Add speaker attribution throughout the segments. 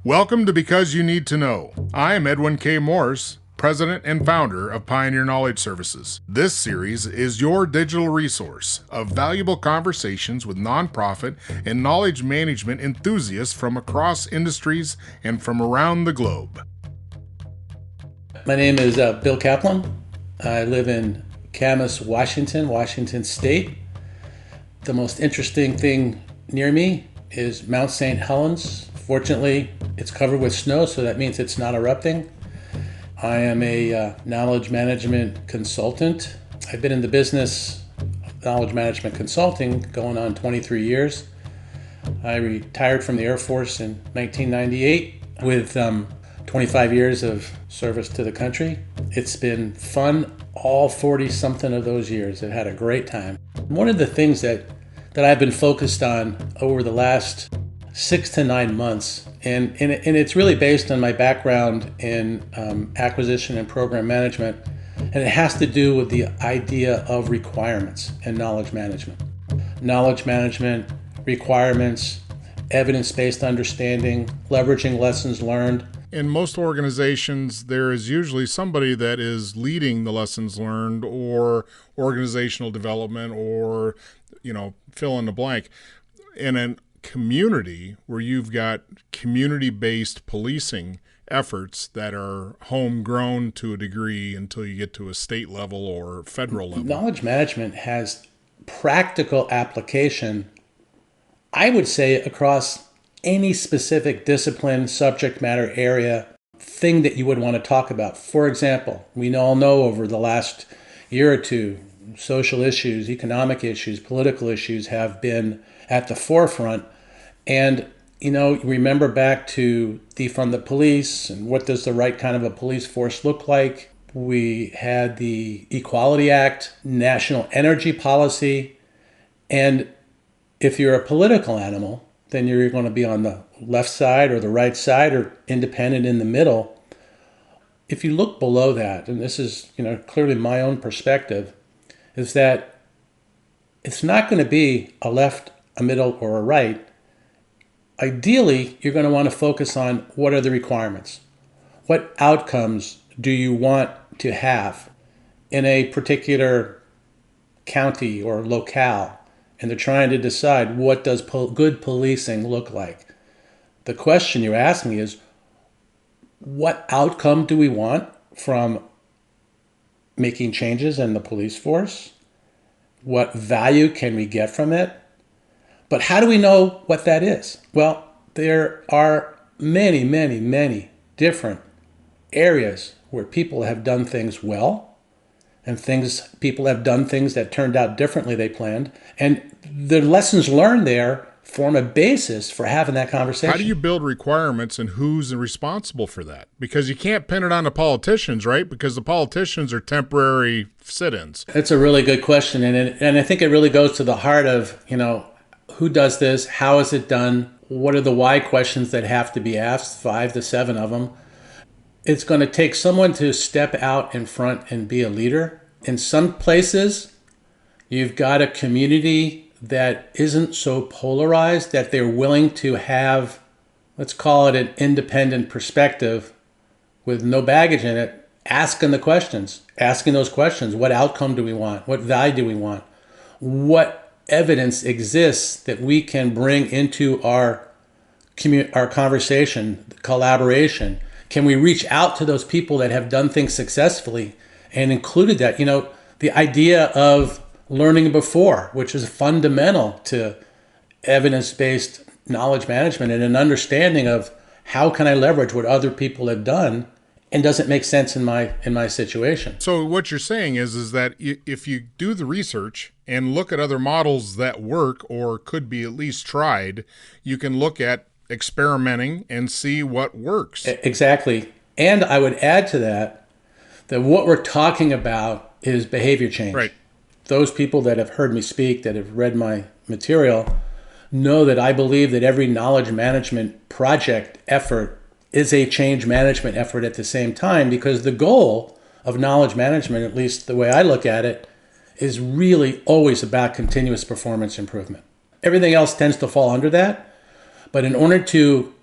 Speaker 1: Welcome to Because You Need to Know. I am Edwin K. Morse, President and Founder of Pioneer Knowledge Services. This series is your digital resource of valuable conversations with nonprofit and knowledge management enthusiasts from across industries and from around the globe.
Speaker 2: My name is Bill Kaplan. I live in Camas, Washington State. The most interesting thing near me is Mount St. Helens. Fortunately, it's covered with snow, so that means it's not erupting. I am a knowledge management consultant. I've been in the business of knowledge management consulting going on 23 years. I retired from the Air Force in 1998 with 25 years of service to the country. It's been fun all 40-something of those years. I've had a great time. One of the things that I've been focused on over the last 6 to 9 months, and it's really based on my background in acquisition and program management, and it has to do with the idea of requirements and knowledge management. Knowledge management, requirements, evidence-based understanding, leveraging lessons learned.
Speaker 1: In most organizations, there is usually somebody that is leading the lessons learned or organizational development or, fill in the blank. In a community where you've got community-based policing efforts that are homegrown to a degree until you get to a state level or federal level.
Speaker 2: Knowledge management has practical application, I would say, across any specific discipline, subject matter area, thing that you would want to talk about. For example, we all know over the last year or two, social issues, economic issues, political issues have been at the forefront. And, remember back to defund the police and what does the right kind of a police force look like? We had the Equality Act, national energy policy, and if you're a political animal, then you're going to be on the left side or the right side or independent in the middle. If you look below that, and this is, clearly my own perspective, is that it's not going to be a left, a middle, or a right. Ideally, you're going to want to focus on what are the requirements. What outcomes do you want to have in a particular county or locale? And they're trying to decide, what does good policing look like? The question you ask me is, what outcome do we want from making changes in the police force? What value can we get from it? But how do we know what that is? Well, there are many different areas where people have done things well, and people have done things that turned out differently they planned. And the lessons learned there form a basis for having that conversation.
Speaker 1: How do you build requirements and who's responsible for that? Because you can't pin it on the politicians, right? Because the politicians are temporary sit-ins.
Speaker 2: That's a really good question. And I think it really goes to the heart of, who does this? How is it done? What are the why questions that have to be asked? 5 to 7 of them. It's going to take someone to step out in front and be a leader. In some places, you've got a community that isn't so polarized that they're willing to have, let's call it an independent perspective with no baggage in it, asking those questions. What outcome do we want? What value do we want? What evidence exists that we can bring into our conversation, collaboration? Can we reach out to those people that have done things successfully and included that? The idea of learning before, which is fundamental to evidence-based knowledge management and an understanding of how can I leverage what other people have done, and does it make sense in my situation?
Speaker 1: So what you're saying is that if you do the research and look at other models that work or could be at least tried, you can look at experimenting and see what works.
Speaker 2: Exactly. And I would add to that what we're talking about is behavior change.
Speaker 1: Right.
Speaker 2: Those people that have heard me speak, that have read my material, know that I believe that every knowledge management project effort is a change management effort at the same time, because the goal of knowledge management, at least the way I look at it, is really always about continuous performance improvement. Everything else tends to fall under that. But in order to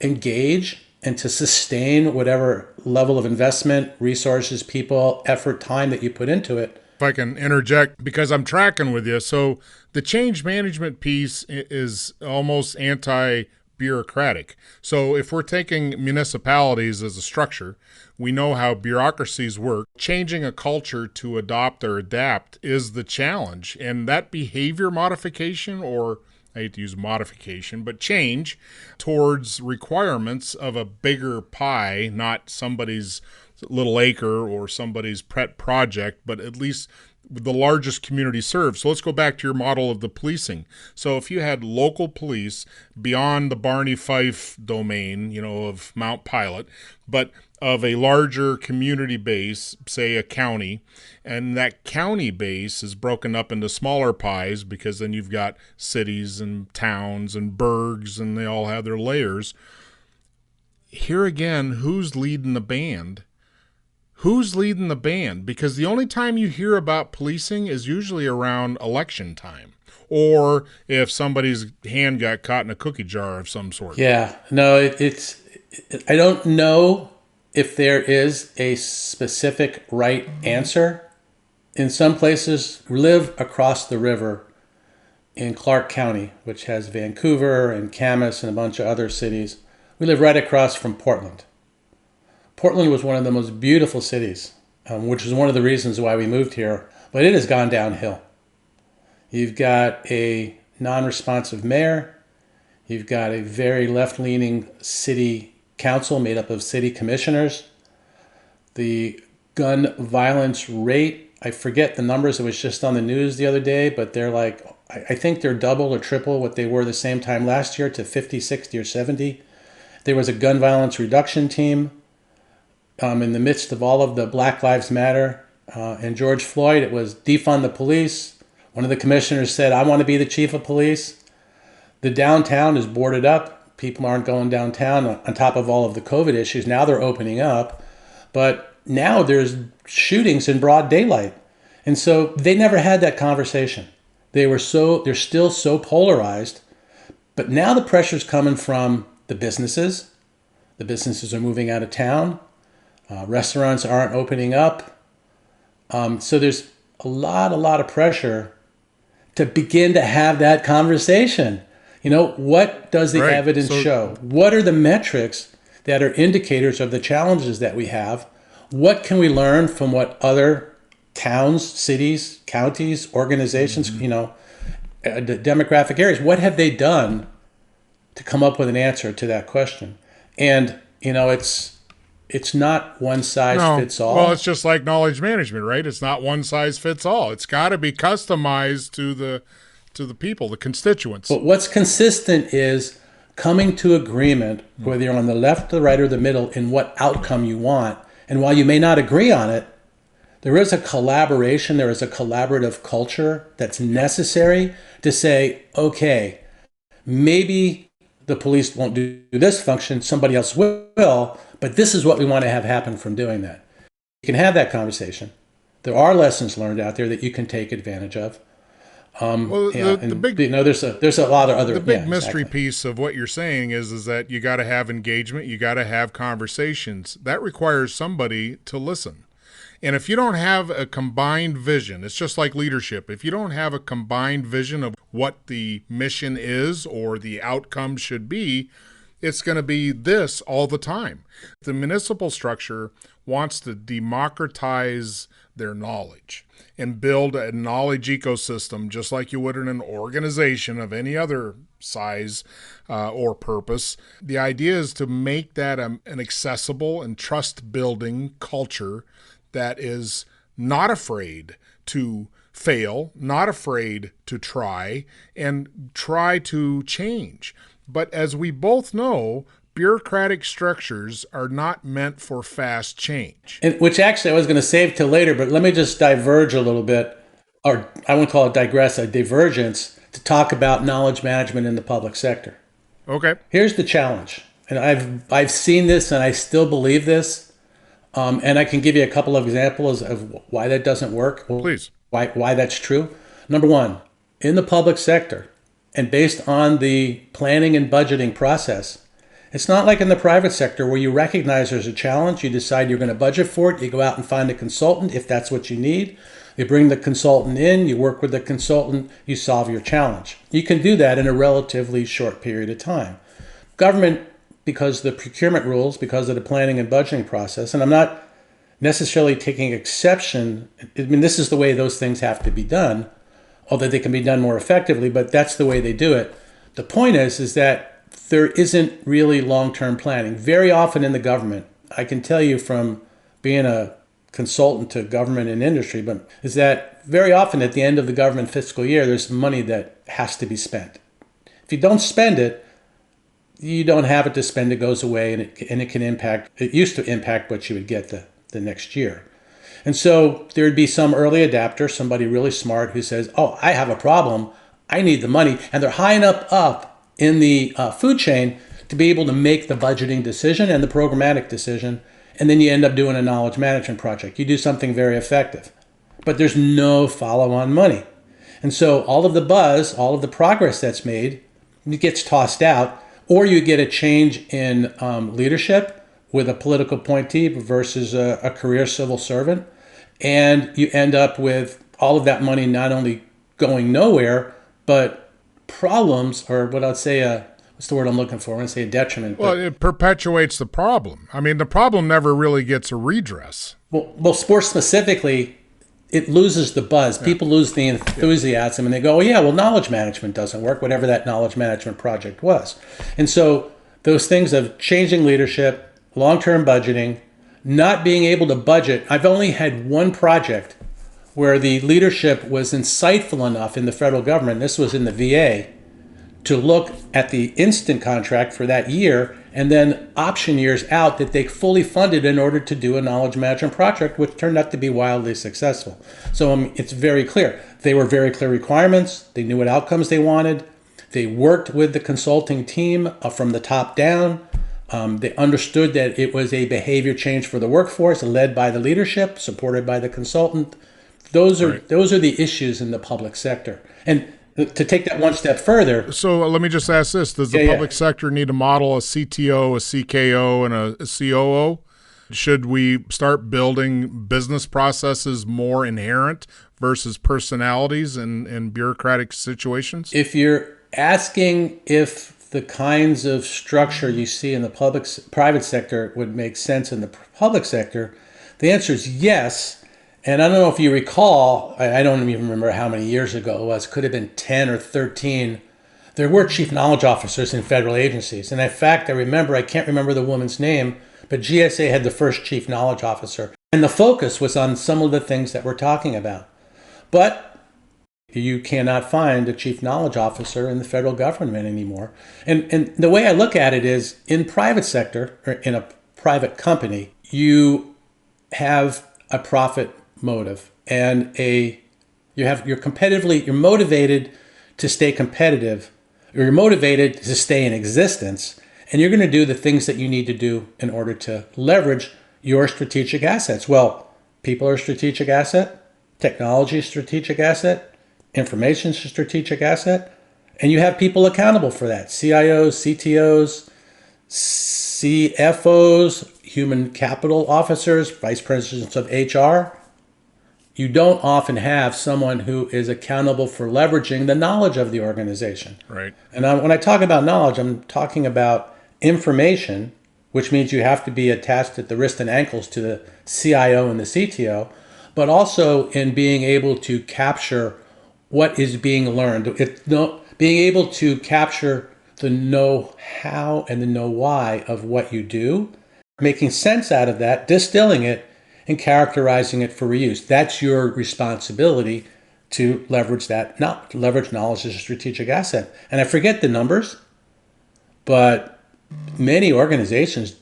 Speaker 2: engage and to sustain whatever level of investment, resources, people, effort, time that you put into it.
Speaker 1: If I can interject, because I'm tracking with you. So the change management piece is almost anti-bureaucratic. So if we're taking municipalities as a structure, we know how bureaucracies work. Changing a culture to adopt or adapt is the challenge. And that behavior modification, or I hate to use modification, but change towards requirements of a bigger pie, not somebody's little acre or somebody's pet project, but at least the largest community served. So let's go back to your model of the policing. So if you had local police beyond the Barney Fife domain, of Mount Pilot, but of a larger community base, say a county, and that county base is broken up into smaller pies because then you've got cities and towns and burgs and they all have their layers. Here again, who's leading the band? Who's leading the band? Because the only time you hear about policing is usually around election time, or if somebody's hand got caught in a cookie jar of some sort.
Speaker 2: Yeah, no, I don't know if there is a specific right answer. In some places, we live across the river in Clark County, which has Vancouver and Camas and a bunch of other cities. We live right across from Portland. Portland was one of the most beautiful cities, which is one of the reasons why we moved here, but it has gone downhill. You've got a non-responsive mayor. You've got a very left-leaning city council made up of city commissioners. The gun violence rate, I forget the numbers, it was just on the news the other day, but they're like, I think they're double or triple what they were the same time last year to 50, 60, or 70. There was a gun violence reduction team. In the midst of all of the Black Lives Matter and George Floyd, it was defund the police. One of the commissioners said, I want to be the chief of police. The downtown is boarded up. People aren't going downtown on top of all of the COVID issues. Now they're opening up. But now there's shootings in broad daylight. And so they never had that conversation. They're still so polarized. But now the pressure's coming from the businesses. The businesses are moving out of town. Restaurants aren't opening up. So there's a lot of pressure to begin to have that conversation. What does the evidence show? What are the metrics that are indicators of the challenges that we have? What can we learn from what other towns, cities, counties, organizations, the demographic areas, what have they done to come up with an answer to that question? And, it's not one size fits all.
Speaker 1: Well, it's just like knowledge management, right? It's not one size fits all. It's got to be customized to the people, the constituents.
Speaker 2: But what's consistent is coming to agreement, whether you're on the left, the right, or the middle, in what outcome you want. And while you may not agree on it, there is a collaboration, there is a collaborative culture that's necessary to say, okay, maybe the police won't do this function, somebody else will, but this is what we want to have happen from doing that. You can have that conversation. There are lessons learned out there that you can take advantage of. There's a lot of other.
Speaker 1: The big mystery piece of what you're saying is that you got to have engagement, you got to have conversations. That requires somebody to listen. And if you don't have a combined vision, it's just like leadership. If you don't have a combined vision of what the mission is or the outcome should be, it's going to be this all the time. The municipal structure wants to democratize their knowledge and build a knowledge ecosystem just like you would in an organization of any other size or purpose. The idea is to make that an accessible and trust-building culture that is not afraid to fail, not afraid to try, and try to change. But as we both know, bureaucratic structures are not meant for fast change.
Speaker 2: And which actually I was going to save till later, but let me just diverge a little bit, or I won't call it digress, a divergence, to talk about knowledge management in the public sector.
Speaker 1: Okay.
Speaker 2: Here's the challenge, and I've seen this and I still believe this, and I can give you a couple of examples of why that doesn't work.
Speaker 1: Please.
Speaker 2: Why that's true. Number one, in the public sector, and based on the planning and budgeting process, It's not like in the private sector where you recognize there's a challenge, you decide you're going to budget for it, you go out and find a consultant if that's what you need. You bring the consultant in, you work with the consultant, you solve your challenge. You can do that in a relatively short period of time. Government, because the procurement rules, because of the planning and budgeting process, and I'm not necessarily taking exception, I mean, this is the way those things have to be done, although they can be done more effectively, but that's the way they do it. The point is that there isn't really long-term planning. Very often in the government, I can tell you from being a consultant to government and industry, but is that very often at the end of the government fiscal year, there's money that has to be spent. If you don't spend it, you don't have it to spend, it goes away, and it can impact, it used to impact what you would get the next year. And so there'd be some early adapter, somebody really smart who says, oh, I have a problem, I need the money, and they're high enough up in the food chain to be able to make the budgeting decision and the programmatic decision, and then you end up doing a knowledge management project. You do something very effective, but there's no follow-on money. And so all of the buzz, all of the progress that's made, it gets tossed out, or you get a change in leadership with a political appointee versus a career civil servant, and you end up with all of that money not only going nowhere, but problems, or what I'd say, what's the word I'm looking for? I want to say a detriment.
Speaker 1: Well, it perpetuates the problem. I mean, the problem never really gets a redress.
Speaker 2: Well, sports specifically, it loses the buzz. People lose the enthusiasm, and they go, oh, yeah, well, knowledge management doesn't work, whatever that knowledge management project was. And so those things of changing leadership, long-term budgeting, not being able to budget. I've only had one project where the leadership was insightful enough in the federal government, this was in the VA, to look at the instant contract for that year and then option years out that they fully funded in order to do a knowledge management project, which turned out to be wildly successful. So it's very clear. They were very clear requirements. They knew what outcomes they wanted. They worked with the consulting team from the top down. They understood that it was a behavior change for the workforce led by the leadership, supported by the consultant. Those are the issues in the public sector. And to take that one step further.
Speaker 1: So let me just ask this. Does the public sector need to model a CTO, a CKO, and a COO? Should we start building business processes more inherent versus personalities in bureaucratic situations?
Speaker 2: If you're asking if the kinds of structure you see in the private sector would make sense in the public sector, the answer is yes. And I don't know if you recall, I don't even remember how many years ago it was, could have been 10 or 13. There were chief knowledge officers in federal agencies. And in fact, I can't remember the woman's name, but GSA had the first chief knowledge officer. And the focus was on some of the things that we're talking about. But you cannot find a chief knowledge officer in the federal government anymore. And the way I look at it is, in private sector, or in a private company, you have a profit motive, and you're motivated to stay competitive, or you're motivated to stay in existence, and you're going to do the things that you need to do in order to leverage your strategic assets. Well, people are a strategic asset, technology is a strategic asset, information is a strategic asset, and you have people accountable for that. CIOs, CTOs, CFOs, human capital officers, vice presidents of HR. You don't often have someone who is accountable for leveraging the knowledge of the organization.
Speaker 1: Right.
Speaker 2: And when I talk about knowledge, I'm talking about information, which means you have to be attached at the wrist and ankles to the CIO and the CTO, but also in being able to capture what is being learned. Being able to capture the know-how and the know-why of what you do, making sense out of that, distilling it, and characterizing it for reuse. That's your responsibility, to leverage that. Leverage knowledge as a strategic asset. And I forget the numbers, but many organizations,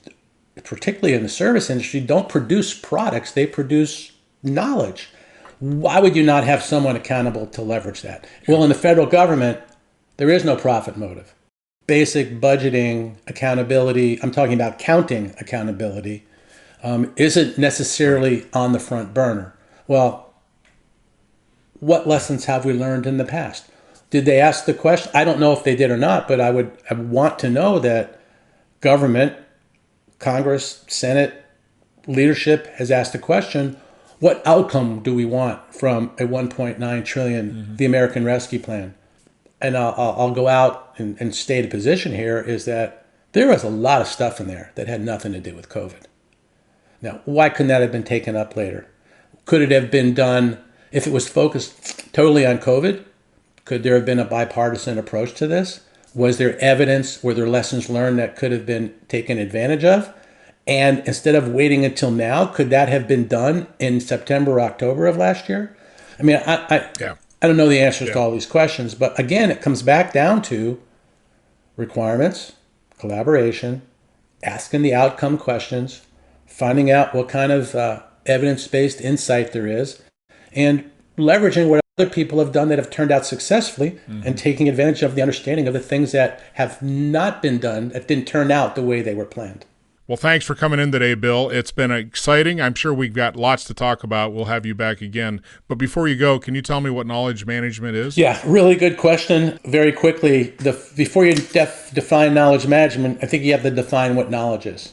Speaker 2: particularly in the service industry, don't produce products, they produce knowledge. Why would you not have someone accountable to leverage that? Well, in the federal government, there is no profit motive. Basic budgeting accountability, I'm talking about counting accountability, isn't necessarily on the front burner. Well, what lessons have we learned in the past? Did they ask the question? I don't know if they did or not, but I would want to know that government, Congress, Senate, leadership has asked the question, what outcome do we want from a 1.9 trillion, the American Rescue Plan? And I'll go out and state a position here is that there was a lot of stuff in there that had nothing to do with COVID. Now, why couldn't that have been taken up later? Could it have been done if it was focused totally on COVID? Could there have been a bipartisan approach to this? Was there evidence, were there lessons learned that could have been taken advantage of? And instead of waiting until now, could that have been done in September or October of last year? I mean, I don't know the answers to all these questions, but again, it comes back down to requirements, collaboration, asking the outcome questions, finding out what kind of evidence-based insight there is, and leveraging what other people have done that have turned out successfully and taking advantage of the understanding of the things that have not been done, that didn't turn out the way they were planned.
Speaker 1: Well, thanks for coming in today, Bill. It's been exciting. I'm sure we've got lots to talk about. We'll have you back again. But before you go, can you tell me what knowledge management is?
Speaker 2: Yeah, really good question. Very quickly, before you define knowledge management, I think you have to define what knowledge is.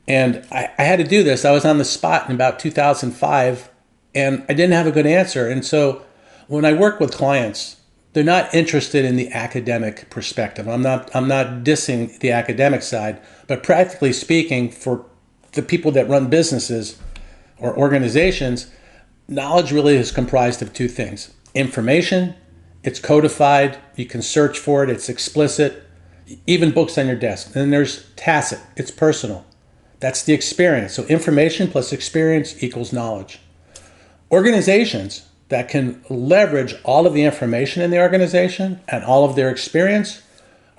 Speaker 2: And I had to do this. I was on the spot in about 2005, and I didn't have a good answer. And so when I work with clients, they're not interested in the academic perspective. I'm not dissing the academic side, but practically speaking, for the people that run businesses or organizations, knowledge really is comprised of two things. Information, it's codified, you can search for it, it's explicit, even books on your desk. And then there's tacit, it's personal. That's the experience. So information plus experience equals knowledge. Organizations that can leverage all of the information in the organization and all of their experience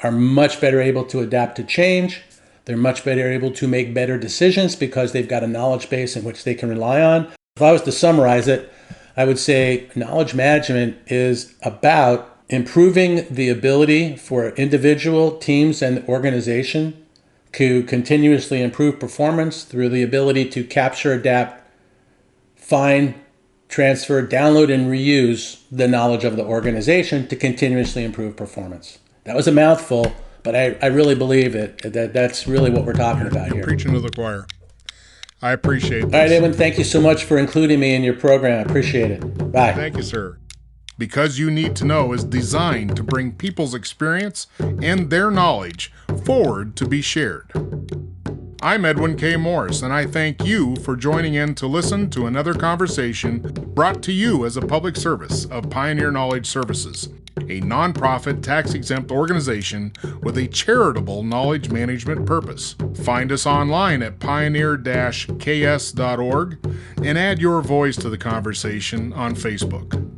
Speaker 2: are much better able to adapt to change. They're much better able to make better decisions because they've got a knowledge base in which they can rely on. If I was to summarize it, I would say knowledge management is about improving the ability for individual teams and the organization to continuously improve performance through the ability to capture, adapt, find, transfer, download, and reuse the knowledge of the organization to continuously improve performance. That was a mouthful, but I really believe that's really what we're talking about here.
Speaker 1: Preaching to the choir. I appreciate this.
Speaker 2: All right, Edwin, thank you so much for including me in your program. I appreciate it. Bye.
Speaker 1: Thank you, sir. Because You Need to Know is designed to bring people's experience and their knowledge forward to be shared. I'm Edwin K. Morris, and I thank you for joining in to listen to another conversation brought to you as a public service of Pioneer Knowledge Services, a nonprofit tax-exempt organization with a charitable knowledge management purpose. Find us online at pioneer-ks.org and add your voice to the conversation on Facebook.